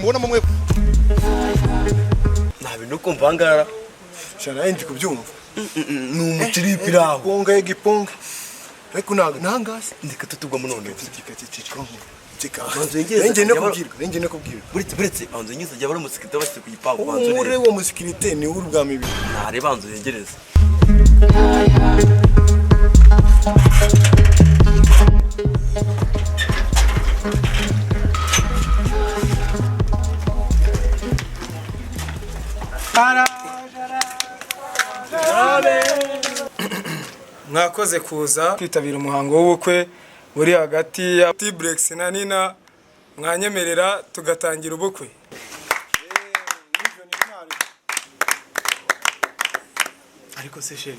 mubona mwe nabe no kumvangara shana ndi kubyumva n'umutiripiraho ponga igiponga ariko nangase ndika tutugwa munone nenge ne kubwirwa buretse banzo nyise jya bari musikirite bashite ku gipangu banzo ure wo musikirite ni urugami ibi nare banzo yengereza mwakoze kuza kwitabira umuhango w'ubukwe buri hagati ya TBLEX na Nina mwanyemerera tugatangira ubukwe. Ariko se sheri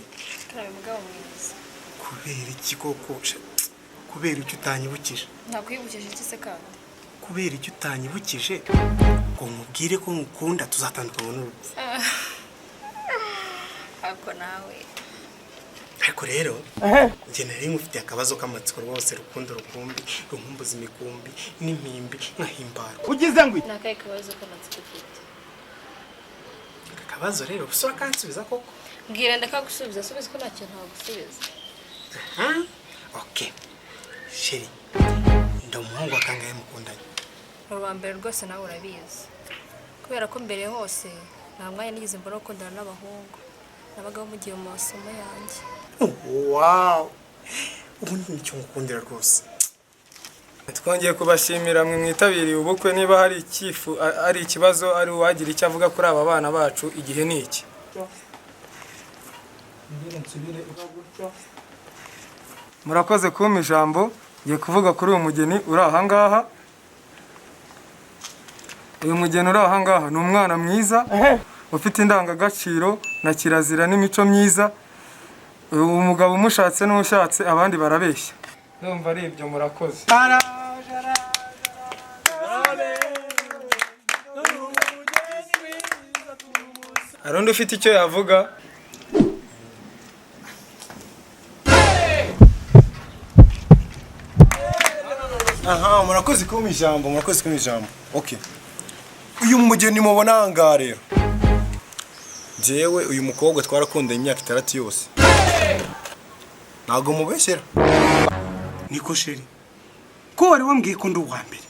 kubera iki koko kubera icyo utanyibukije nakwibukije iki se kandi kubera icyo utanyibukije ngo mubwire ko mukunda tuzatandukana n'urupfu ako nawe ariko rero njye nari ngufitiye akabazo k'amatsiko rwose rukundo rukumbi runkumbuza imikumbi n'impimbi nkahimbara ugize ngo nakaye kabazo k'amatsiko ufite akabazo rero usura kansubiza koko mbwira ndakagusubiza subiza ko ntacyo ntagusubiza okay sheri ndamuhungu akangaye mukundanye uwa mbere rwose nawe urabizi kubera ko mbere hose nta mwanya nigeze mbona gukundana n'abahungu nabagaho mu gihe mu masomo yanjye wow ubu ni icyo ngukundira rwose Twongeye kubashimira mwe mwitabiriye ubukwe niba hari ikibazo ari uwagira icyo avuga kuri aba bana bacu igihe ni iki murakoze kumpa ijambo ngiye kuvuga kuri uyu mugeni uri aha ngaha uyu mugeni uri aha ngaha ni umwana mwiza ufite indangagaciro na kirazira n'imico myiza umugabo umushatse n'ushatse abandi barabeshya ndumva ari ibyo murakoze hari undi ufite icyo yavuga aha murakoze kumpa ijambo okay uyu mugeni mubona hanga rero jewe uyu mukobwa twarakundanye imyaka 6 yose ntago mubeshyera niko sheri ko wari wambwiye ko ndi uwa mbere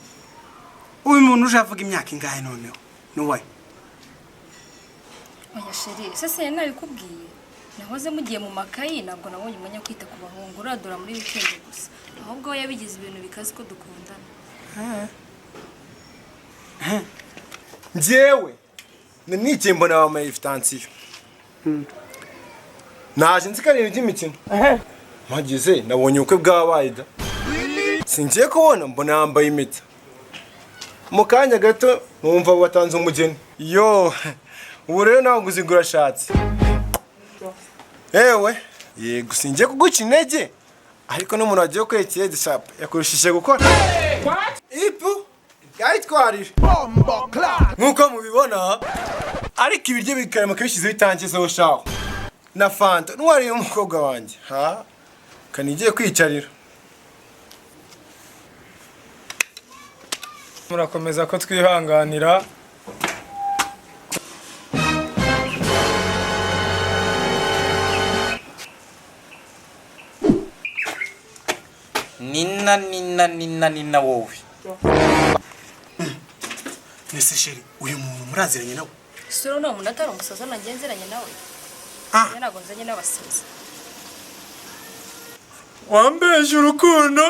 uyu muntu uje avuga imyaka ingahe noneho nuwaye oya sheri sese nabikubwiye nahoze mugiye mu makayi ntabwo nabonye umwanya kwita ku bahungu uradura muri weekend gusa ahubwo yabigize ibintu bikaze ko dukundana njyewe nikiye mbona wa mayifitansiyo naje nzikarira iby'imikino mpagize nabonye ubukwe bwabaye da singiye kubona mbona yambaye impeta mu kanya gato numva batanze umugeni yo ubu rero nawe nguzigura ashatse ewe yego singiye kuguca intege ariko n'umuntu wagiye kwekeye dishapa yakurushije gukora ipu yayitwarira nk'uko mubibona ariko ibiryo bikaramuka bishyizeho itangizeho shaho na fanta ntwariye umukobwa wanjye kanigiye kwicarira murakomeza ko twihanganira Nina wowe nese sheri uyu muntu muraziranye nawe isura no umuntu atari umusaza nagenzeranye nawe ntabwo nzanye n'abasaza wambeje urukundo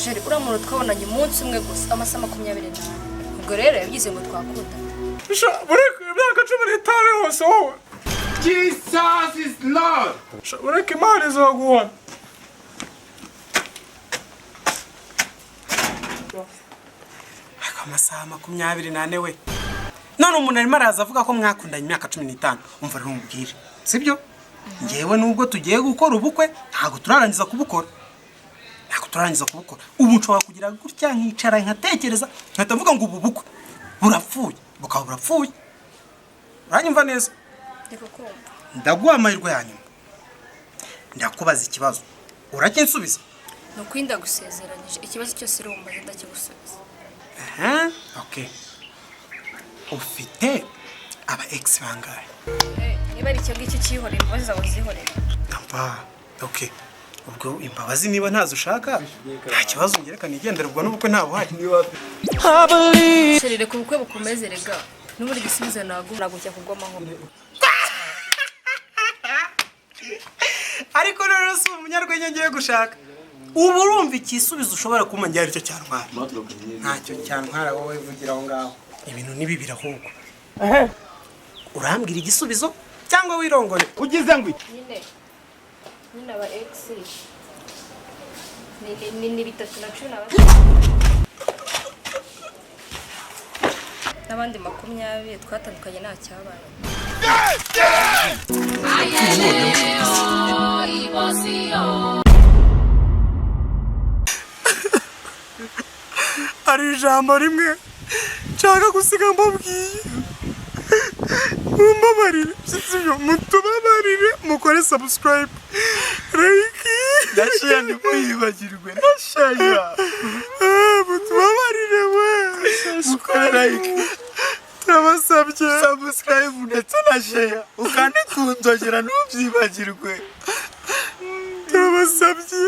sheri uriya muntu twabonanye umunsi umwe gusa amasaha 24 ubwo rero yabigize ngo twakundana bureka imyaka 15 yose wowe Jesus is Lord bureka imana izaguhana amasaha 24 we none umuntu arimo araza avuga ko mwakundanye imyaka 15 umva rero umubwire sibyo ngewe nubwo tugiye gukora ubukwe ntago turarangiza kubukora ubu nshobora kugira gutya nkicara nkatekereza nkatavuga ngo ubu bukwe burapfuye bukaba burapfuye uranyumva neza ndaguha amahirwe yanyuma ndakubaza ikibazo urakinsubiza nukwinda gusezeranyije ikibazo cyose uri umbaze ndakigusubiza Okay. Ufite aba ex bangahe? Niba ari icyo ngicyo cyihorera imbabazi zawe zihorera. Okay. Ubwo imbabazi niba ntazo ushaka nta kibazo ngerekana igendera ubwo n'ubukwe nta buhari. Sherere ku bukwe bukomeze rega. N'uburi gisubizo nagujya kugwamahoro. Ariko rero si umunyarwenya ngiye gushaka. Ubu urumva ikisubizo ushobora kumenya ari cyo cyantwara. Ntacyo cyantwara wowe vugira aho ngaho. Ibintu nibibira ahubwo. Urambwira igisubizo cyangwa wirongore ugize ngo nyine aba ex ni 310 n'abandi 20 twatandukanye nta cyabaye. Ari ijambo rimwe nshaka gusiga mbabwiye. Mumbabarire, mutubabarire, mukore subscribe, like, ndashaya ntimuyibagirwe ndashaya mutubabarire we, mukore like turabasabye subscribe ndetse na share ukande kunzogera ntubyibagirwe turabasabye.